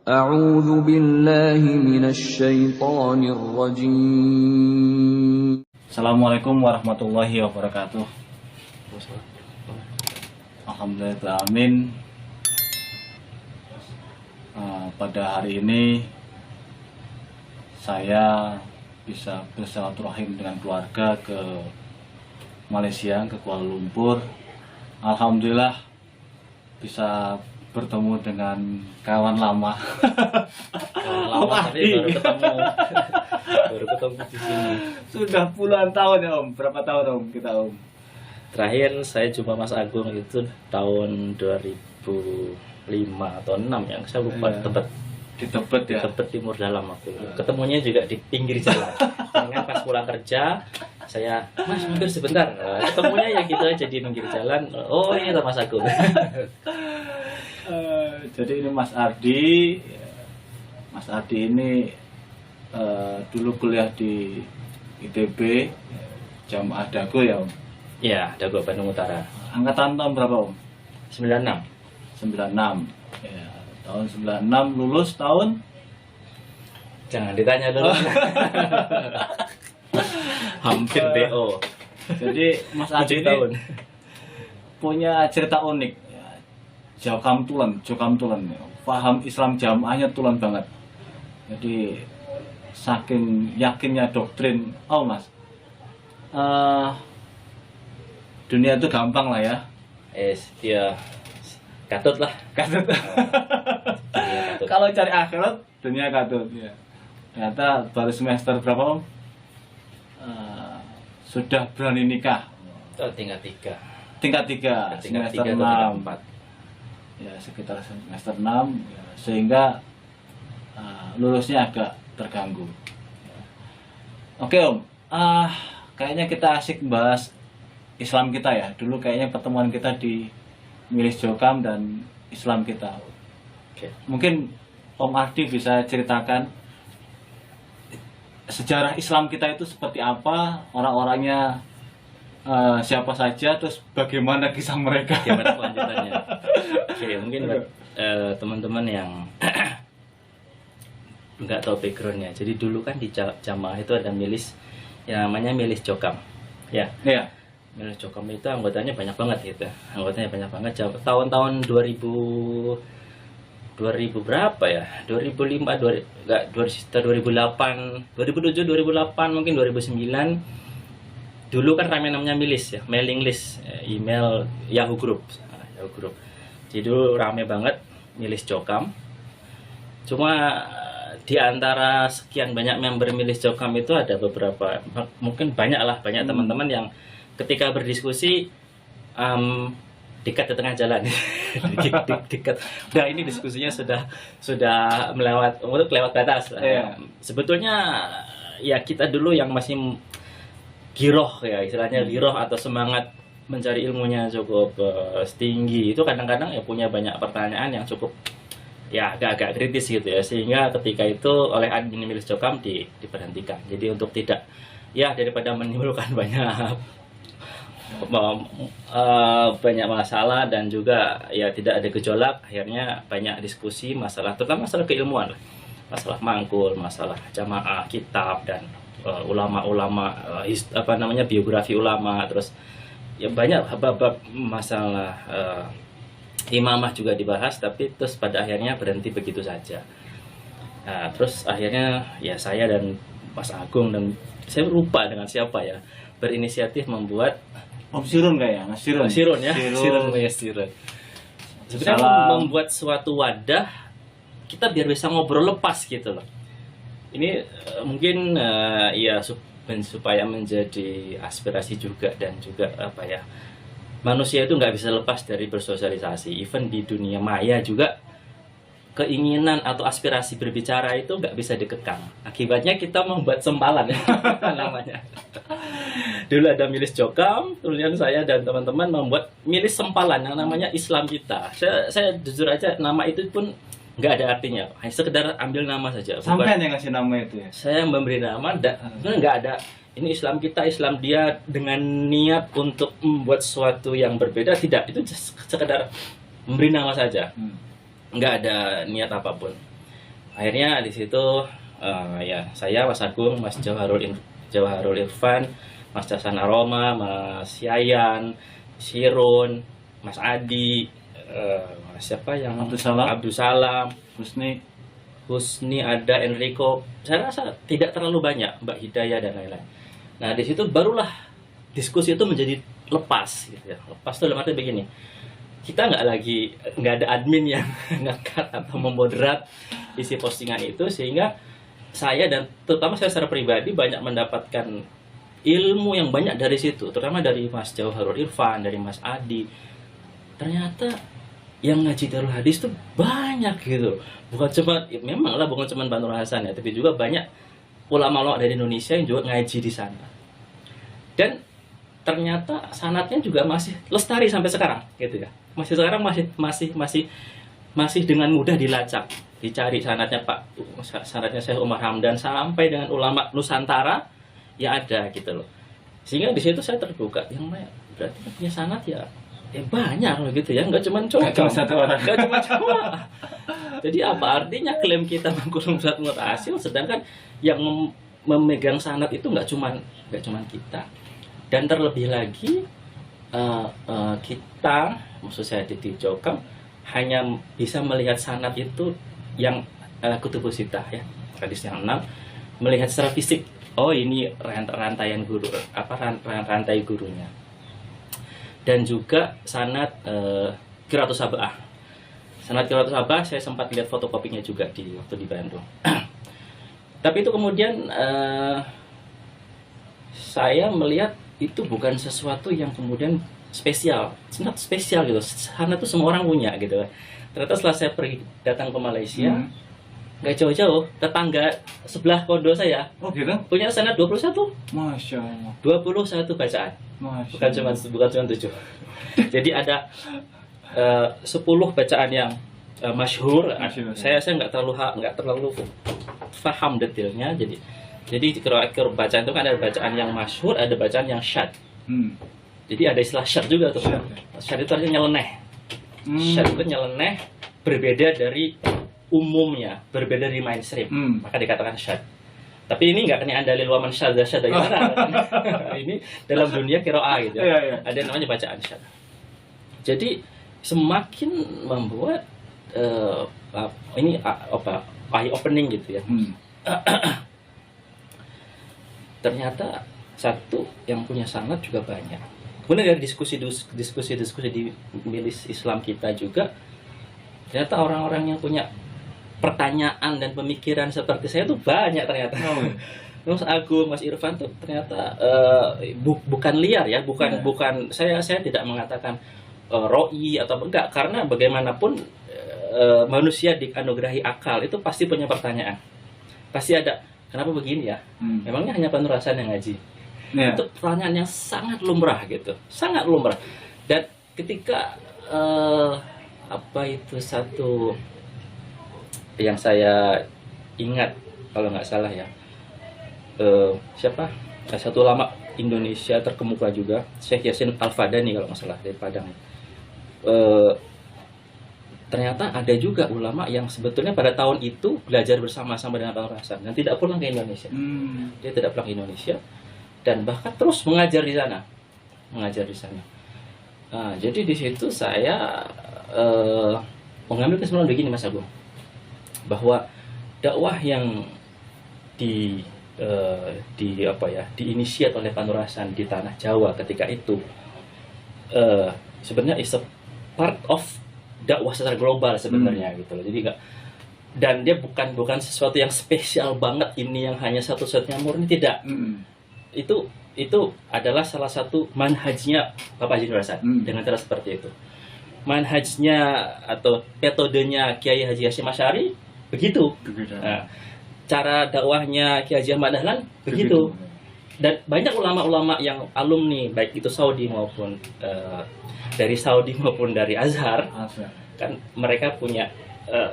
أعوذ بالله من الشيطان الرجيم. Assalamualaikum warahmatullahi wabarakatuh. Alhamdulillah, amin. Pada hari ini saya bisa bersilaturahim dengan keluarga ke Malaysia, ke Kuala Lumpur. Alhamdulillah bisa bertemu dengan kawan lama. Lama tapi baru ketemu di sini. Sudah puluhan tahun ya Om. Berapa tahun Om kita Om? Terakhir saya jumpa Mas Agung itu tahun 2005 atau 6 ya, saya lupa. Iya. Tebet Di Tebet ya. Tebet Timur Dalam waktu itu. Ketemunya juga di pinggir jalan. Dengan pas pulang kerja saya, Mas mampir sebentar. Ketemunya ya gitu aja di pinggir jalan. Oh ini Mas Agung. Jadi ini Mas Ardi. Mas Ardi ini dulu kuliah di ITB, Jamaah Dago ya Om. Ya, Dago Bandung Utara. Angkatan tahun berapa Om? 96. 96. Ya, tahun 96 lulus tahun. Jangan ditanya dulu. Hampir DO. Jadi Mas Ardi 7 ini tahun. punya cerita unik. Jokam tulen. Paham Islam jamaahnya tulen banget. Jadi saking yakinnya doktrin, oh Mas, dunia itu gampang lah ya. Dia katut lah. Katut. Iya, katut. Kalau cari akhirat, dunia katut. Ya. Ternyata baru semester berapa Om? Sudah berani nikah. Oh, tingkat 3. Tingkat 3, Tingkat semester 3 6. atau 4. Ya sekitar semester 6 ya, sehingga lulusnya agak terganggu. Oke Om, kayaknya kita asik bahas Islam kita ya. Dulu kayaknya pertemuan kita di Milis Jokam dan Islam kita. Oke. Mungkin Om Ardi bisa ceritakan sejarah Islam kita itu seperti apa, orang-orangnya siapa saja, terus bagaimana kisah mereka. Gimana kelanjutannya? Oke, mungkin buat teman-teman yang nggak tahu backgroundnya. Jadi dulu kan di jamaah itu ada milis yang namanya Milis Jokam. Ya. Iya. Milis Jokam itu anggotanya banyak banget gitu. Anggotanya banyak banget. Tahun-tahun 2000 berapa ya? 2005, 2008, 2007, 2008, mungkin 2009. Dulu kan ramai namanya milis ya, mailing list, email Yahoo Group. Jadi dulu rame banget milis Jokam. Cuma di antara sekian banyak member milis Jokam itu ada beberapa, mungkin banyak teman-teman yang ketika berdiskusi dekat di tengah jalan. dekat. Nah ini diskusinya sudah lewat batas. Iya. Sebetulnya ya kita dulu yang masih giroh ya, istilahnya giroh atau semangat mencari ilmunya cukup tinggi, itu kadang-kadang ya punya banyak pertanyaan yang cukup ya agak-agak kritis gitu ya, sehingga ketika itu oleh admin Milis Jokam diberhentikan. Jadi untuk tidak ya daripada menimbulkan banyak masalah dan juga ya tidak ada gejolak, akhirnya banyak diskusi terutama masalah keilmuan lah, masalah mangkul, masalah jamaah, kitab dan ulama-ulama, biografi ulama, terus ya banyak bab masalah imamah juga dibahas, tapi terus pada akhirnya berhenti begitu saja. Nah, terus akhirnya ya saya dan Mas Agung dan saya lupa dengan siapa ya berinisiatif membuat Om Sirun kayaknya, Mas Sirun. Sirun. Sebenarnya membuat suatu wadah kita biar bisa ngobrol lepas gitu loh. Ini mungkin ya supaya menjadi aspirasi juga, dan juga manusia itu nggak bisa lepas dari bersosialisasi. Even di dunia maya juga keinginan atau aspirasi berbicara itu nggak bisa dikekang. Akibatnya kita membuat sempalan namanya. Dulu ada Milis Jokam, kemudian saya dan teman-teman membuat milis sempalan yang namanya Islam kita. Saya jujur aja nama itu pun nggak ada artinya, hanya sekedar ambil nama saja. Sampai yang ngasih nama itu ya? Saya memberi nama, nggak ada ini Islam kita, Islam dia dengan niat untuk membuat sesuatu yang berbeda, tidak, itu sekedar memberi nama saja, nggak ada niat apapun. akhirnya di situ ya saya, Mas Agung, Mas Jawharul Irfan, Mas Casan Aroma, Mas Yayan, Sirun, Mas Adi, Mas siapa yang Abdul Salam, Husni ada, Enrico. Saya rasa tidak terlalu banyak, Mbak Hidayah dan lain-lain. Nah di situ barulah diskusi itu menjadi lepas, gitu ya. Lepas itu dalam arti begini, kita nggak ada admin yang nge-cut atau memoderat isi postingan itu, sehingga saya dan terutama saya secara pribadi banyak mendapatkan ilmu yang banyak dari situ, terutama dari Mas Jawharul Irfan, dari Mas Adi. Ternyata yang ngaji Darul Hadis itu banyak gitu, bukan cuma memang lah bukan cuma Banur Hasan ya, tapi juga banyak ulama-ulama dari Indonesia yang juga ngaji di sana. Dan ternyata sanadnya juga masih lestari sampai sekarang gitu ya. Masih sekarang masih dengan mudah dilacak, dicari sanadnya sanadnya Syekh Umar Hamdan sampai dengan ulama Nusantara ya ada gitu loh. Sehingga di situ saya terbuka, yang berarti punya sanad ya banyak loh gitu ya, nggak cuma satu orang, nggak cuma. Jadi apa artinya klaim kita mengkurung zat mutasil, sedangkan yang memegang sanad itu nggak cuma kita. Dan terlebih lagi kita, maksud saya di Jokam, hanya bisa melihat sanad itu yang kutubus sittah ya, hadis yang 6, melihat secara fisik. Oh ini rantaian guru, rantai gurunya. Dan juga sanad Qiraatus Sab'ah. Sanad Qiraatus Sab'ah saya sempat lihat fotokopinya juga waktu di Bandung. Tapi itu kemudian saya melihat itu bukan sesuatu yang kemudian spesial, sangat spesial gitu. Sanad itu semua orang punya gitu. Ternyata setelah saya datang ke Malaysia, nggak jauh-jauh, tetangga sebelah kondo saya punya sanad 21. Masya Allah. 21 bacaan. Bukan cuma 7. Jadi ada 10 bacaan yang masyhur. Saya nggak terlalu paham detailnya. Jadi kira-kira bacaan itu kan ada bacaan yang masyhur, ada bacaan yang syad. Jadi ada istilah syad juga tuh. Syad itu artinya nyeleneh. Syad itu nyeleneh, berbeda dari umumnya, berbeda dari mainstream. Maka dikatakan syad. Tapi ini nggak kena dalil waman syadza syadza ini dalam dunia qiraah gitu ya. Ada yang namanya bacaan syad. Jadi semakin membuat ini eye opening gitu ya. Ternyata satu yang punya sanad juga banyak. Kemudian dari diskusi di milis Islam kita juga, ternyata orang-orang yang punya pertanyaan dan pemikiran seperti saya tuh banyak ternyata. Mas Agung, Mas Irfan tuh ternyata bukan liar ya, bukan saya tidak mengatakan roi atau enggak, karena bagaimanapun manusia dianugerahi akal itu pasti punya pertanyaan. Pasti ada, kenapa begini ya? Memangnya hanya Banur Hasan yang ngaji? Itu pertanyaan yang sangat lumrah gitu, sangat lumrah. Dan ketika satu yang saya ingat kalau nggak salah ya, satu ulama Indonesia terkemuka juga, Syekh Yasin Al-Fadani kalau nggak salah, dari Padang. Ternyata ada juga ulama yang sebetulnya pada tahun itu belajar bersama-sama dengan Banur Hasan dan tidak pulang ke Indonesia. Dia tidak pulang ke Indonesia dan bahkan terus mengajar di sana. Nah, jadi di situ saya mengambil kesimpulan begini, Mas Agung, bahwa dakwah yang diinisiat oleh Banur Hasan di tanah Jawa ketika itu sebenarnya is a part of dakwah secara global sebenarnya gitu loh. Jadi enggak, dan dia bukan sesuatu yang spesial banget, ini yang hanya satu-satunya murni, tidak. Itu adalah salah satu manhajnya Bapak Haji Nur Hasan dengan cara seperti itu. Manhajnya atau metodenya Kiai Haji Hasyim Asy'ari begitu. Nah, cara dakwahnya Kiai Haji Ahmad Dahlan begitu. Dan banyak ulama-ulama yang alumni baik itu Saudi maupun dari Saudi maupun dari Azhar, kan mereka punya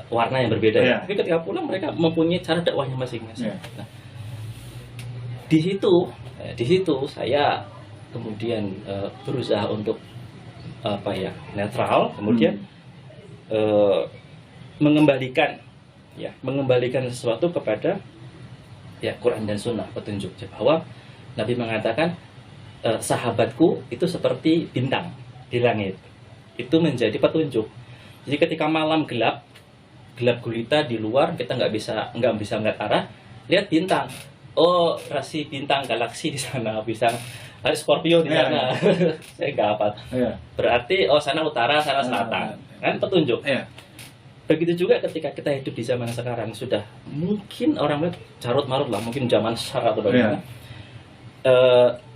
warna yang berbeda. Tapi ketika pulang mereka mempunyai cara dakwahnya masing-masing. Nah, di situ saya kemudian berusaha untuk netral, kemudian mengembalikan ya mengembalikan sesuatu kepada ya Quran dan Sunnah, petunjuk. Bahwa Nabi mengatakan sahabatku itu seperti bintang di langit, itu menjadi petunjuk. Jadi ketika malam gelap gulita di luar, kita nggak bisa ngeliat arah, lihat bintang. Oh, rasi bintang galaksi di sana, bisa ada Scorpio di sana. Saya nggak apa. Berarti oh sana utara, sana selatan. Kan petunjuk. Begitu juga ketika kita hidup di zaman sekarang, sudah mungkin orang lihat carut marut lah, mungkin zaman Syar atau bagaimana.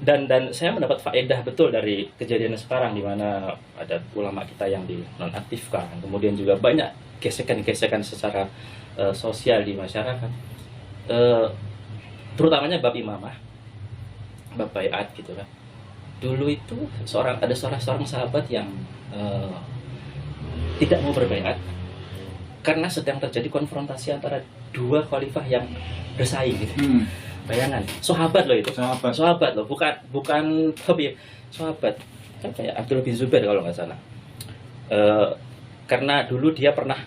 Dan saya mendapat faedah betul dari kejadian sekarang, di mana ada ulama kita yang dinonaktifkan, kemudian juga banyak gesekan-gesekan secara sosial di masyarakat, terutamanya bab imamah, bab baiat gitu kan. Dulu itu ada seorang sahabat yang tidak mau berbaiat karena sedang terjadi konfrontasi antara dua khalifah yang bersaing gitu. Bayangan, sahabat loh itu, sahabat loh, bukan Habib, sahabat. Kan kayak Abdul bin Zubair kalau nggak salah. Karena dulu dia pernah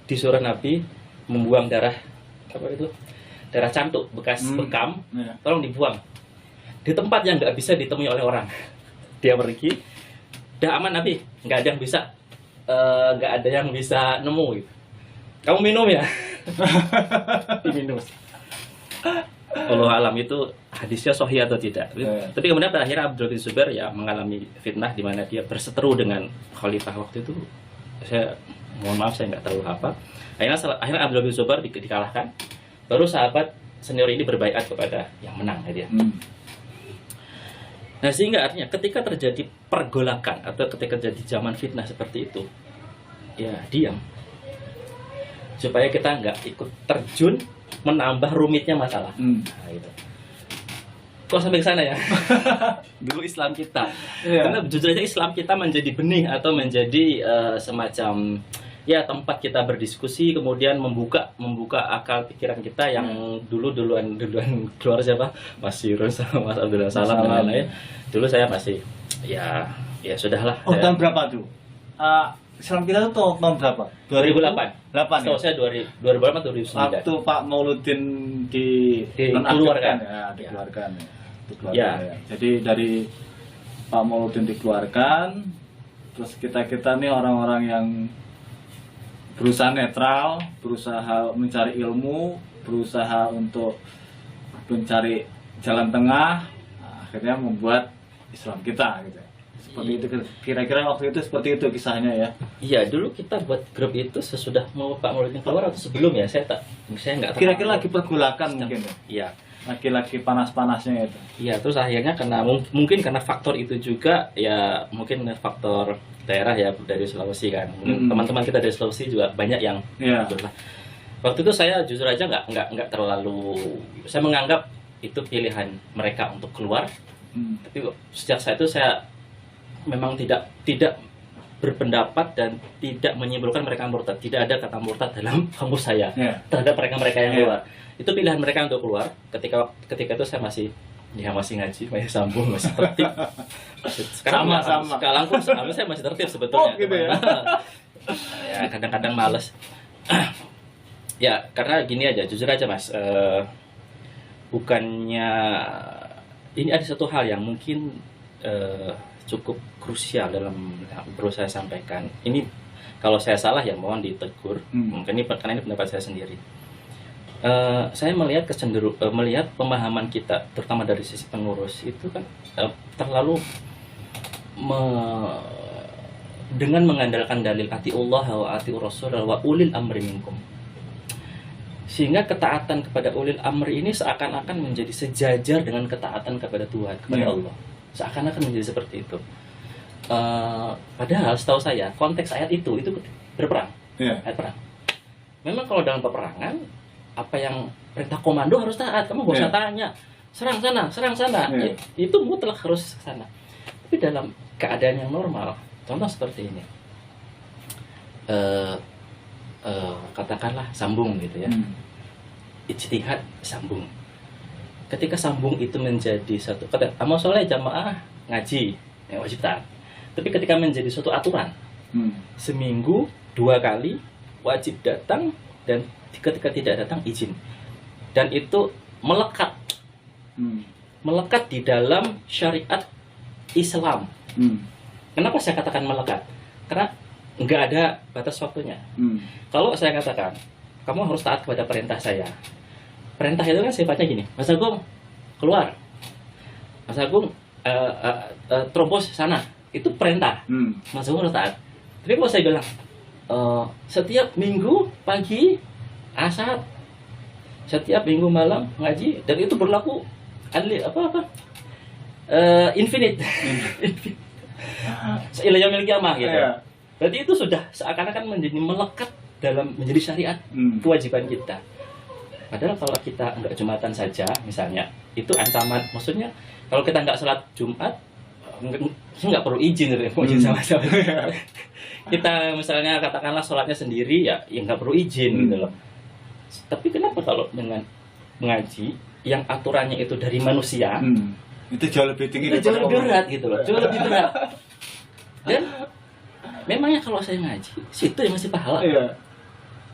disuruh Nabi membuang darah cantuk bekas bekam, tolong dibuang di tempat yang nggak bisa ditemui oleh orang. Dia pergi, udah aman Nabi, nggak ada yang bisa nemu gitu. Kamu minum ya? Diminum. Allah alam itu hadisnya sahih atau tidak. Tapi kemudian pada akhirnya Abdul bin Zubair ya mengalami fitnah di mana dia berseteru dengan khalifah waktu itu. Saya mohon maaf, saya nggak tahu apa. Akhirnya Abdul bin Zubair dikalahkan. Baru sahabat senior ini berbaiat kepada yang menang dia. Nah, sehingga artinya ketika terjadi pergolakan atau ketika terjadi zaman fitnah seperti itu, ya diam, supaya kita nggak ikut terjun menambah rumitnya masalah. Nah, gitu. Kok sampai ke sana ya? Dulu Islam kita, karena jujur aja Islam kita menjadi benih atau menjadi semacam ya tempat kita berdiskusi, kemudian membuka akal pikiran kita yang duluan keluar siapa? Mas Sirus sama Mas Abdullah Salam dan lain-lain. Dulu saya masih ya sudahlah. Tahun berapa tuh? Islam kita tuh tahun berapa? 2008. 8 Setahu saya 2008 atau 2009. Waktu Pak Mauludin dikeluarkan dikeluarkan. Ya. Jadi dari Pak Mauludin dikeluarkan, terus kita nih orang-orang yang berusaha netral, berusaha mencari ilmu, berusaha untuk mencari jalan tengah, akhirnya membuat Islam kita gitu. Seperti itu kira-kira waktu itu, seperti itu kisahnya ya. Iya, dulu kita buat grup itu sesudah mau Pak Mauludin keluar atau sebelum ya, saya nggak tahu. Kira-kira lagi pergolakan mungkin ya. Iya. Laki-laki panas-panasnya itu. Iya, terus akhirnya karena mungkin karena faktor itu juga ya, mungkin faktor daerah ya, dari Sulawesi kan. Teman-teman kita dari Sulawesi juga banyak yang waktu itu saya jujur aja nggak terlalu, saya menganggap itu pilihan mereka untuk keluar. Tapi sejak saat itu saya memang tidak berpendapat dan tidak menyimpulkan mereka murtad. Tidak ada kata murtad dalam kamus saya terhadap mereka yang keluar. Itu pilihan mereka untuk keluar. Ketika itu saya masih ngaji, masih sambung, masih tertib. Sekarang sama. Saya masih tertib sebetulnya. Gitu ya. Ya kadang-kadang males. Ya karena gini aja, jujur aja Mas. Bukannya ini ada satu hal yang mungkin cukup krusial dalam berusaha saya sampaikan. Ini kalau saya salah ya mohon ditegur. Mungkin karena ini pendapat saya sendiri. Saya melihat melihat pemahaman kita, terutama dari sisi pengurus itu kan terlalu dengan mengandalkan dalil atiullah wa atiur rasul wa ulil amri minkum. Sehingga ketaatan kepada ulil amri ini seakan-akan menjadi sejajar dengan ketaatan kepada Tuhan, kepada Allah. Seakan-akan menjadi seperti itu. Padahal setahu saya konteks ayat itu berperang, ayat perang. Memang kalau dalam peperangan apa yang perintah komando harus taat, kamu gak usah tanya serang sana, itu mutlak harus ke sana. Tapi dalam keadaan yang normal, contoh seperti ini, katakanlah sambung gitu ya, ijtihad sambung. Ketika sambung itu menjadi satu kata amal soleh jamaah ngaji yang wajib taat. Tapi ketika menjadi suatu aturan, seminggu 2 kali wajib datang dan ketika tidak datang izin, dan itu melekat di dalam syariat Islam. Kenapa saya katakan melekat? Karena nggak ada batas waktunya. Kalau saya katakan kamu harus taat kepada perintah saya, perintah itu kan sifatnya gini, Mas Agung keluar, Mas Agung terobos sana, itu perintah. Mas Agung harus taat. Tapi kalau saya bilang setiap minggu pagi asar, setiap minggu malam ngaji, dan itu berlaku infinite. Ila yaumil qiyamah gitu. Berarti itu sudah seakan-akan menjadi melekat dalam menjadi syariat, kewajiban kita. Padahal kalau kita nggak Jumatan saja misalnya, itu ancaman. Maksudnya kalau kita nggak sholat Jumat, nggak perlu izin sama-sama. Kita misalnya katakanlah sholatnya sendiri, ya nggak perlu izin gitu loh. Tapi kenapa kalau dengan mengaji yang aturannya itu dari manusia, itu jauh lebih tinggi, itu jauh lebih berat gitu loh, jauh lebih berat. Dan memangnya kalau saya ngaji, situ yang masih pahala.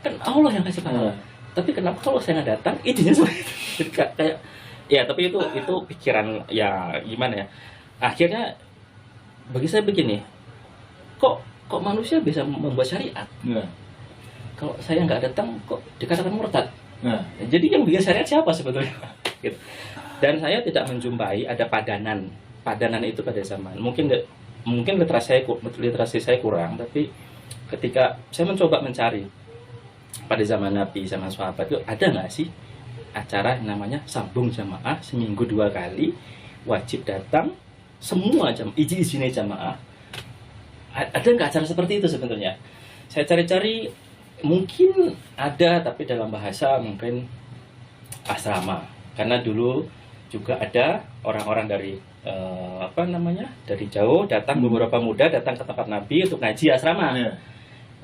Kan Allah yang kasih pahala. Tapi kenapa kalau saya nggak datang, izinnya seperti itu? Kayak, ya tapi itu pikiran ya gimana ya. Akhirnya bagi saya begini, kok manusia bisa membuat syariat? Kalau saya nggak datang, kok dikatakan murtad? Jadi yang bikin syariat siapa sebetulnya? Gitu. Dan saya tidak menjumpai ada padanan itu pada zaman. Mungkin literasi saya kurang, tapi ketika saya mencoba mencari pada zaman Nabi, zaman sahabat itu ada nggak sih acara yang namanya sambung jamaah seminggu 2 kali, wajib datang semua izinnya jamaah? Ada nggak acara seperti itu sebetulnya? Saya cari-cari, mungkin ada, tapi dalam bahasa mungkin asrama. Karena dulu juga ada orang-orang dari dari jauh datang, beberapa muda datang ke tempat Nabi untuk ngaji asrama.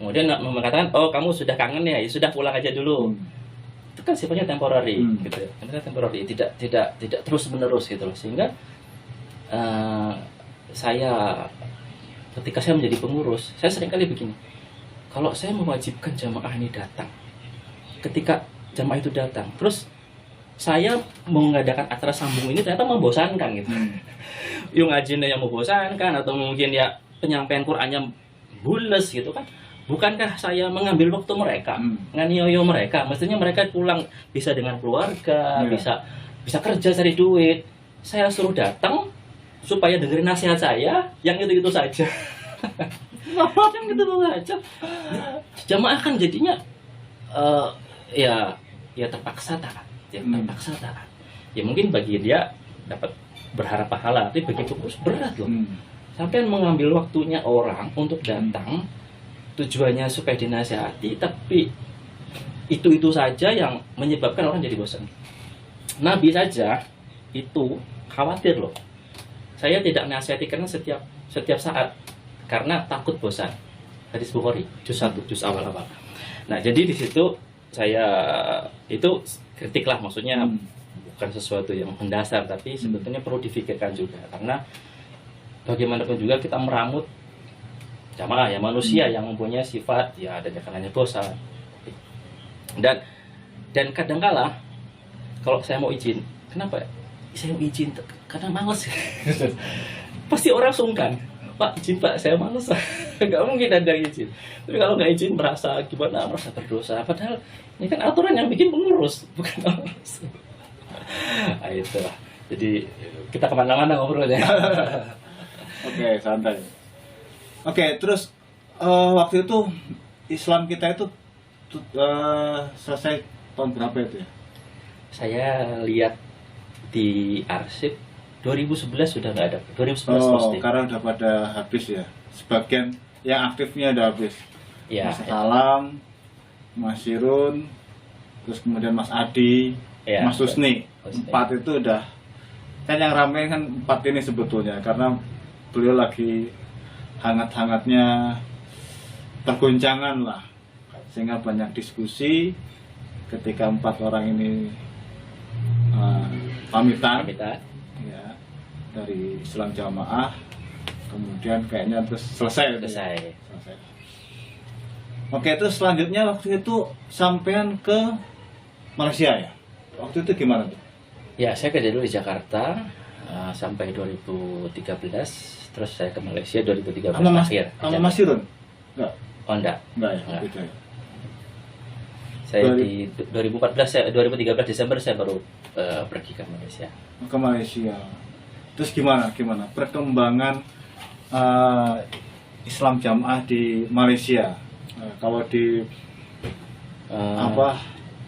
Kemudian mengatakan, oh kamu sudah kangen ya sudah pulang aja dulu. Itu kan sifatnya temporary, gitu. Karena temporary, tidak terus menerus gitu loh. Sehingga ketika saya menjadi pengurus, saya seringkali begini, kalau saya mewajibkan jamaah ini datang, ketika jamaah itu datang, terus saya mengadakan acara sambung ini ternyata membosankan gitu. Yung ngajinya yang membosankan, atau mungkin ya penyampaian Qur'annya bules gitu kan. Bukankah saya mengambil waktu mereka, nganiaya mereka? Mestinya mereka pulang bisa dengan keluarga, bisa kerja cari duit. Saya suruh datang supaya dengerin nasihat saya yang itu-itu saja. Yang gitu saja. Jamaah kan jadinya ya terpaksa taat. Ya mungkin bagi dia dapat berharap pahala, tapi bagi pengurus berat loh. Sampai mengambil waktunya orang untuk datang, tujuannya supaya dinasihati, tapi itu saja yang menyebabkan orang jadi bosan. Nabi saja itu khawatir loh. Saya tidak nasihati karena setiap saat, karena takut bosan. Hadis Bukhari juz 1, juz awal-awal. Nah, jadi di situ saya itu kritik lah, maksudnya bukan sesuatu yang mendasar, tapi sebetulnya perlu difikirkan juga, karena bagaimanapun juga kita meramut jamaah ya, manusia yang mempunyai sifat ya ada kalanya bosan. Dan kadangkala kalau saya mau izin, kenapa saya mau izin? Karena males. Pasti orang sungkan, Pak izin Pak, saya males. Nggak mungkin ada izin. Tapi kalau nggak izin merasa gimana, merasa berdosa. Padahal ini kan aturan yang bikin pengurus, bukan pengurus. Nah, itulah. Jadi kita kemana-mana ngobrolnya. Oke, santai. Oke, terus waktu itu Islam kita itu selesai tahun berapa itu ya? Saya lihat di arsip 2011 sudah nggak ada. 2011 posting. Karena udah pada habis ya. Sebagian yang aktifnya udah habis. Ya, Mas Salam, Mas Sirun, terus kemudian Mas Adi, ya, Mas Husni. 4 itu udah. Kan yang ramai kan 4 ini sebetulnya, karena beliau lagi hangat-hangatnya pergoncangan lah, sehingga banyak diskusi ketika 4 orang ini pamitan ya, dari Islam Jamaah, kemudian kayaknya terus selesai. Oke, terus selanjutnya waktu itu sampean ke Malaysia ya? Waktu itu gimana tuh? Ya, saya kerja dulu di Jakarta sampai 2013, terus saya ke Malaysia 2013 akhir. Sama Mas Irun? Enggak? Oh, enggak. Enggak ya? Enggak. Gitu ya. Saya di 2013 Desember saya baru pergi ke Malaysia. Ke Malaysia. Terus gimana perkembangan Islam Jamaah di Malaysia? Kalau di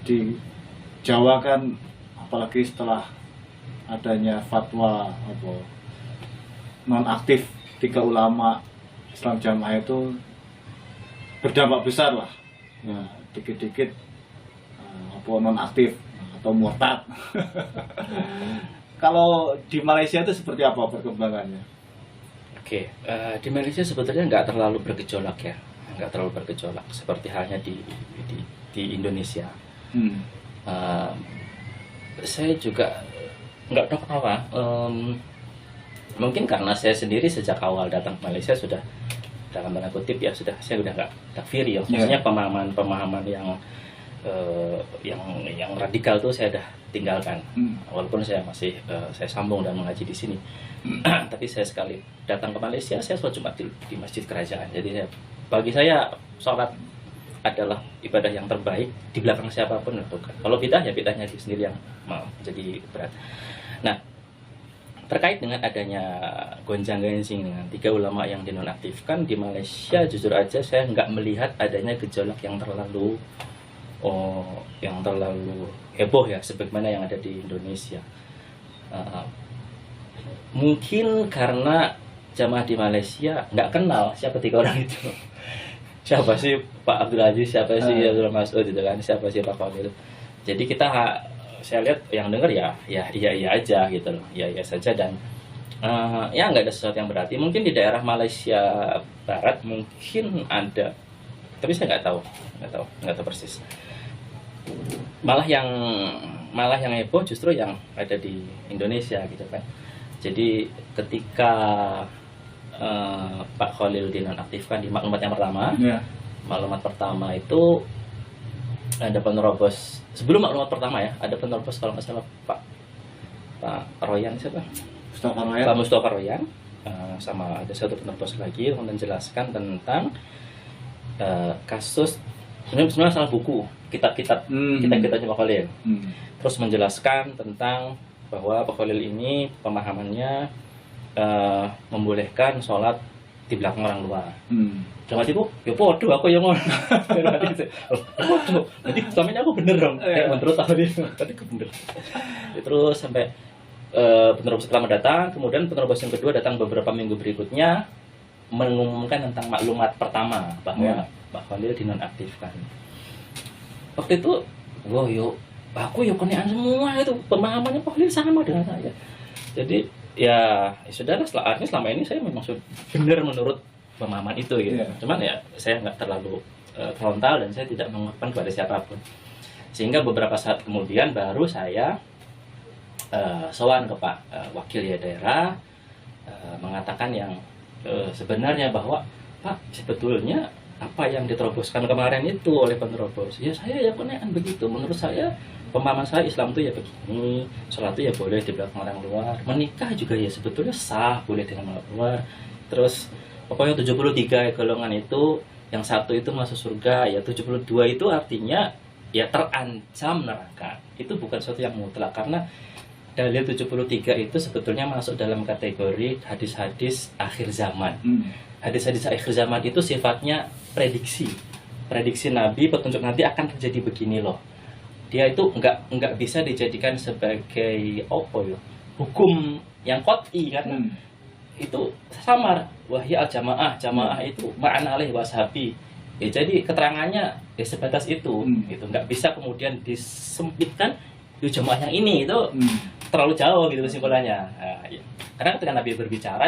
di Jawa kan, apalagi setelah adanya fatwa non aktif 3 ulama Islam Jamaah itu berdampak besar lah. Ya, dikit-dikit non aktif atau murtad. Kalau di Malaysia itu seperti apa perkembangannya? Oke, di Malaysia sebetulnya nggak terlalu bergejolak ya, nggak terlalu bergejolak seperti halnya di Indonesia. Saya juga nggak tahu kenapa. Mungkin karena saya sendiri sejak awal datang ke Malaysia sudah dalam tanda kutip ya saya udah nggak takfiri ya, maksudnya pemahaman yang radikal tuh saya udah tinggalkan. Walaupun saya masih saya sambung dan mengaji di sini. Tapi saya sekali datang ke Malaysia saya sholat Jumat di masjid kerajaan. Jadi bagi saya sholat adalah ibadah yang terbaik di belakang siapapun lakukan. Kalau bidah ya bidahnya sendiri yang jadi berat. Nah, terkait dengan adanya gonjang-ganjing dengan 3 ulama yang dinonaktifkan di Malaysia, jujur aja saya nggak melihat adanya gejolak yang terlalu heboh ya sebagaimana yang ada di Indonesia. Mungkin karena jamaah di Malaysia nggak kenal siapa 3 orang itu. Siapa sih Pak Abdul Aziz, siapa sih Abdul Mas'ud gitu kan, siapa sih Pak Fadil. Jadi saya lihat yang dengar ya iya aja gitu loh, iya saja, dan ya nggak ada sesuatu yang berarti. Mungkin di daerah Malaysia Barat mungkin ada, tapi saya nggak tahu persis. Malah yang heboh justru yang ada di Indonesia gitu kan. Jadi ketika Pak Khalil dinonaktifkan di maklumat yang pertama, maklumat pertama itu ada penerobos. Sebelum maklumat pertama ya, ada penerobos kalau nggak salah Pak Royan siapa? Pak Mustafa Royan, sama ada satu penerobos lagi yang menjelaskan tentang kasus sebenarnya salah buku kitab-kitab Pak Khalil. Terus menjelaskan tentang bahwa Pak Khalil ini pemahamannya membolehkan sholat di belakang orang luar. Dalam hatiku, ya podo aku yang ngomong. Podo. Jadi selama ini aku bener dong. Menurut aku tadi aku bener. Terus sampai penerobos pertama datang, kemudian penerobos yang kedua datang beberapa minggu berikutnya mengumumkan tentang maklumat pertama bahwa Pak Khalil dinonaktifkan. Waktu itu, aku kenean semua itu pemahamannya Pak Khalil sama dengan saya. Jadi ya sudahlah, selama ini saya memang benar menurut pemahaman itu gitu. Cuman ya saya nggak terlalu frontal dan saya tidak mengumpan kepada siapapun. Sehingga beberapa saat kemudian baru saya sowan ke Pak Wakil ya daerah, mengatakan yang sebenarnya bahwa Pak, sebetulnya apa yang diteroboskan kemarin itu oleh penerobos, ya saya ya kenean begitu. Menurut saya, pemahaman saya Islam itu ya begini, sholat itu ya boleh di belakang orang luar, menikah juga ya sebetulnya sah, boleh dengan orang luar. Terus pokoknya 73 golongan itu, yang satu itu masuk surga, ya 72 itu artinya ya terancam neraka. Itu bukan sesuatu yang mutlak, karena dalil 73 itu sebetulnya masuk dalam kategori hadis-hadis akhir zaman. Hadis-hadis akhir zaman itu sifatnya prediksi Nabi, petunjuk nanti akan terjadi begini loh. Dia itu nggak bisa dijadikan sebagai hukum yang qat'i kan. Itu samar. Wahya al-jamaah itu ma'ana alaihi washabi. Ya, jadi keterangannya ya sebatas itu. Gitu. Nggak bisa kemudian disempitkan di jamaah yang ini itu terlalu jauh gitu kesimpulannya. Nah, ya. Karena ketika Nabi berbicara,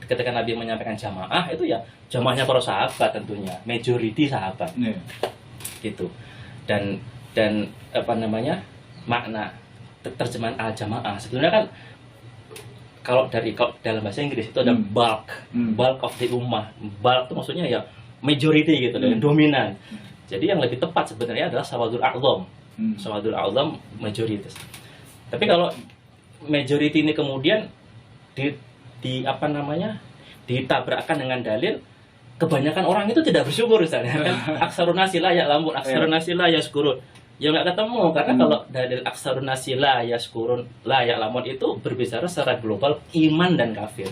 ketika Nabi menyampaikan jamaah itu ya jamaahnya para sahabat tentunya, majority sahabat. Gitu. Dan apa namanya, makna terjemahan al-jamaah sebenarnya kan kalau dalam bahasa Inggris itu ada bulk of the ummah. Bulk itu maksudnya ya majority gitu, yang dominan. Jadi yang lebih tepat sebenarnya adalah sawadul a'zam. Sawadul a'zam majoritas. Tapi kalau majority ini kemudian di apa namanya, ditabrakkan dengan dalil, kebanyakan orang itu tidak bersyukur misalnya kan. Aksarun nasi la ya'lamun, aksarun nasi la yaskurun. Ya nggak ketemu, karena kalau dalil aksarun nasi la yaskurun la ya'lamun itu berbicara secara global iman dan kafir.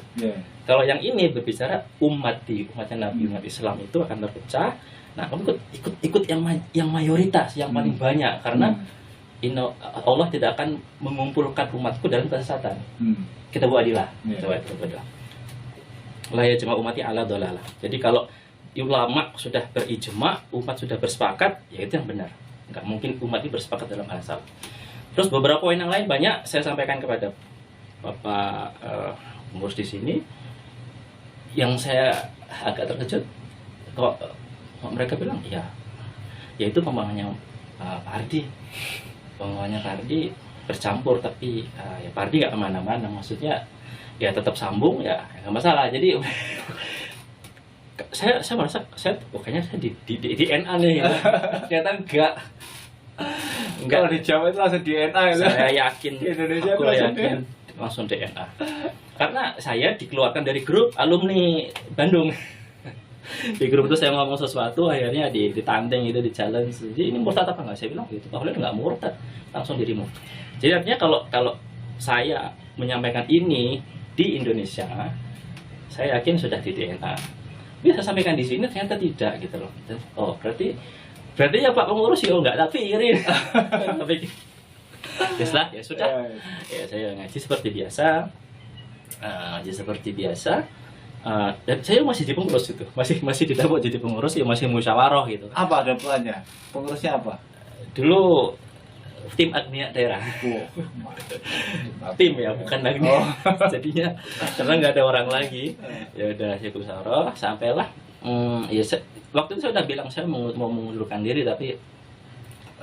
Kalau yang ini berbicara umatnya Nabi, umat Islam itu akan terpecah. Nah, kamu ikut yang mayoritas, yang paling banyak, karena Allah tidak akan mengumpulkan umatku dalam kesesatan. Kita buat adilah. Kita buat la yajma umati ala dolalah. Jadi kalau ulama sudah berijma, umat sudah bersepakat, ya itu yang benar. Nggak mungkin umat ini bersepakat dalam hal salah. Terus beberapa poin yang lain banyak saya sampaikan kepada Bapak pengurus di sini. Yang saya agak terkejut kok mereka bilang ya itu pemahamannya Pak Ardi. Pemahamannya Pak Ardi bercampur, tapi ya Pak Ardi nggak kemana-mana, maksudnya ya tetap sambung, ya nggak masalah. Jadi saya merasa kayaknya saya di DNA nih, ternyata enggak. Kalau di Jawa itu langsung DNA itu. Saya yakin, Indonesia aku yakin langsung DNA. Karena saya dikeluarkan dari grup alumni Bandung. Di grup itu saya ngomong sesuatu, akhirnya ditanteng itu, di challenge. Jadi ini murtad apa nggak? Saya bilang gitu. Kalau nggak murtad, langsung di remove. Jadi artinya kalau saya menyampaikan ini di Indonesia, saya yakin sudah di DNA. Bisa sampaikan di sini ternyata tidak gitu loh. Oh berarti ya Pak pengurus ya nggak, tapi irin. Tapi ya sudah. Ya saya ngaji seperti biasa. Dan saya masih di pengurus itu, masih didapuk jadi pengurus, ya masih musyawarah gitu. Apa ada perannya? Pengurusnya apa? Dulu tim agnia daerah. Tim ya, bukan agnia. Jadinya karena nggak ada orang lagi, ya udah saya musyawarah sampailah. Waktu itu saya udah bilang saya mau mengundurkan diri, tapi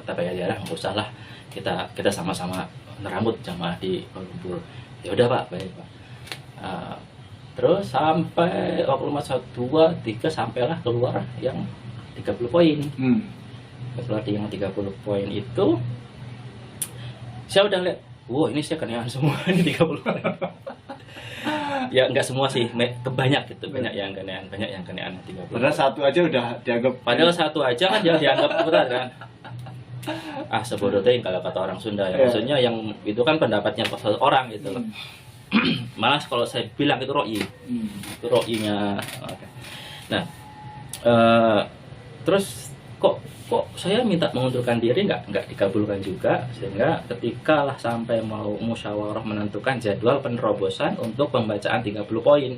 kata Pak daerah nggak usah lah, kita sama-sama merambut jamaah di Kuala Lumpur. Ya udah Pak, baik Pak. Terus sampai waktu 1, 2, 3 sampailah keluar yang 30 poin. Keluar yang 30 poin itu saya udah lihat, wow ini saya kenalan semua ini 30 poin. Ya nggak semua sih, banyak gitu, banyak yang kenalan 30. Padahal satu aja udah dianggap. Padahal satu aja kan jangan dianggap berat kan. Sebodoh teh kalau kata orang Sunda ya. Maksudnya yang itu kan pendapatnya orang gitu loh. Malah kalau saya bilang itu ro'i, itu ro'inya. Nah, terus kok saya minta mengundurkan diri nggak dikabulkan juga, sehingga ketika lah sampai mau musyawarah menentukan jadwal penerobosan untuk pembacaan 30 poin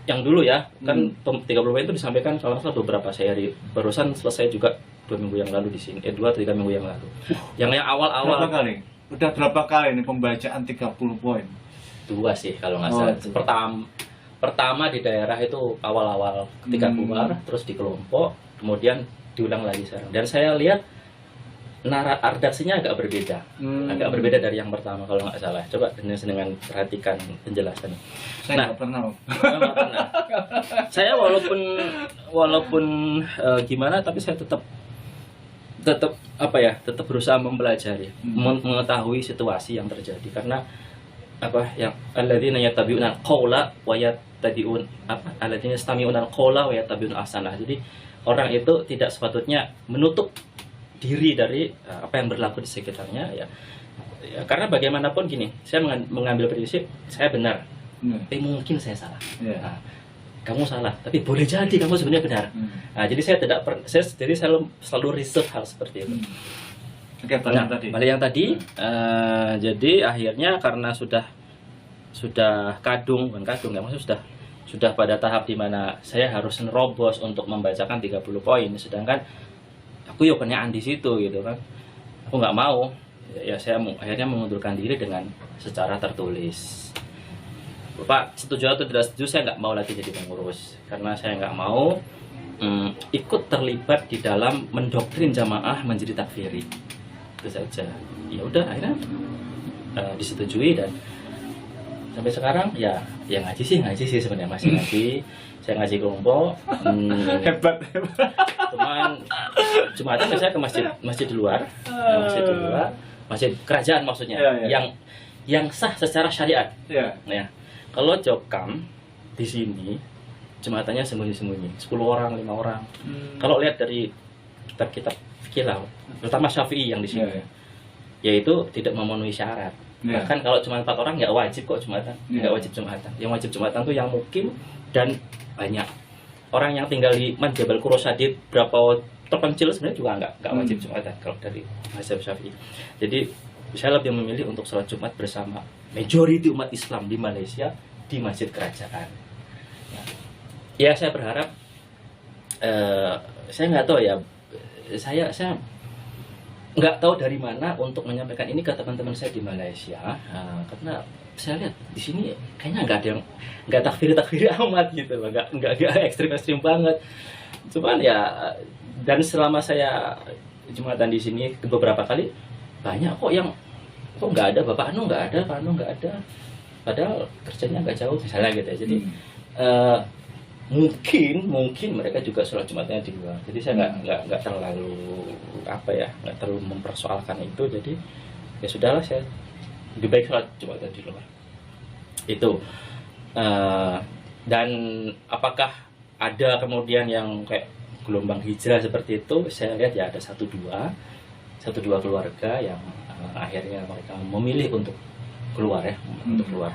yang dulu ya, kan 30 poin itu disampaikan kalau salah beberapa seri, barusan selesai juga 2 minggu yang lalu di sini, 2-3 minggu yang lalu. Yang awal-awal udah berapa kali ini pembacaan 30 poin? 2 sih kalau nggak salah. Pertama di daerah itu awal-awal ketika keluar, terus di kelompok, kemudian diulang lagi sekarang. Dan saya lihat redaksinya agak berbeda dari yang pertama kalau nggak salah. Coba dengan perhatikan penjelasannya. Saya nggak pernah. Saya walaupun gimana, tapi saya tetap berusaha mempelajari, mengetahui situasi yang terjadi, karena yang alladzina yattabi'una al-qaula wa yattabi'un alladzina yastami'una al-qaula wa yattabi'un ahsanah. Jadi orang itu tidak sepatutnya menutup diri dari apa yang berlaku di sekitarnya ya, karena bagaimanapun gini, saya mengambil prinsip saya benar, tapi mungkin saya salah. Nah, kamu salah, tapi boleh jadi kamu sebenarnya benar. Nah, jadi saya selalu riset hal seperti itu. Oke, balik yang tadi. Jadi akhirnya karena sudah maksudnya sudah pada tahap dimana saya harus nerobos untuk membacakan 30 poin, sedangkan aku ya kenaan di situ gitu kan. Aku nggak mau, ya saya akhirnya mengundurkan diri dengan secara tertulis. Bapak setuju atau tidak setuju, saya nggak mau lagi jadi pengurus, karena saya nggak mau ikut terlibat di dalam mendoktrin jamaah menjadi takfiri. Itu saja. Ya udah, akhirnya disetujui, dan sampai sekarang ya ngaji sih sebenarnya, masih ngaji. Saya ngaji kelompok. Hebat. Cuman Jumatan saya ke masjid di luar, masjid kerajaan maksudnya, yang sah secara syariat. Ya. Kalau Jokam di sini Jumatannya sembunyi-sembunyi, 10 orang, 5 orang. Kalau lihat dari kitab-kitab fikih lah, terutama Syafi'i yang di sini, yaitu tidak memenuhi syarat. Bahkan kalau cuma 4 orang nggak wajib kok Jumatan, nggak wajib Jumatan. Yang wajib Jumatan tuh yang mukim dan banyak. Orang yang tinggal di Jabal Kurosadid berapa terpencil sebenarnya juga nggak wajib Jumatan kalau dari mazhab Syafi'i. Jadi saya lebih memilih untuk sholat Jumat bersama majority umat Islam di Malaysia di masjid kerajaan. Ya saya berharap, saya nggak tahu ya, saya nggak tahu dari mana untuk menyampaikan ini ke teman-teman saya di Malaysia, karena saya lihat di sini kayaknya nggak ada yang nggak takfir amat gitu loh, nggak ekstrim banget. Cuman ya, dan selama saya Jumatan di sini beberapa kali banyak kok yang kok nggak ada Bapak Anu nggak ada, Pak Anu nggak ada, padahal kerjanya nggak jauh misalnya gitu ya. Jadi mungkin mereka juga sholat Jumatnya di luar. Jadi saya nggak terlalu nggak terlalu mempersoalkan itu. Jadi ya sudahlah, saya lebih baik sholat Jumatnya di luar. Itu dan apakah ada kemudian yang kayak gelombang hijrah seperti itu? Saya lihat ya ada satu dua keluarga yang akhirnya mereka memilih untuk keluar ya, untuk keluar.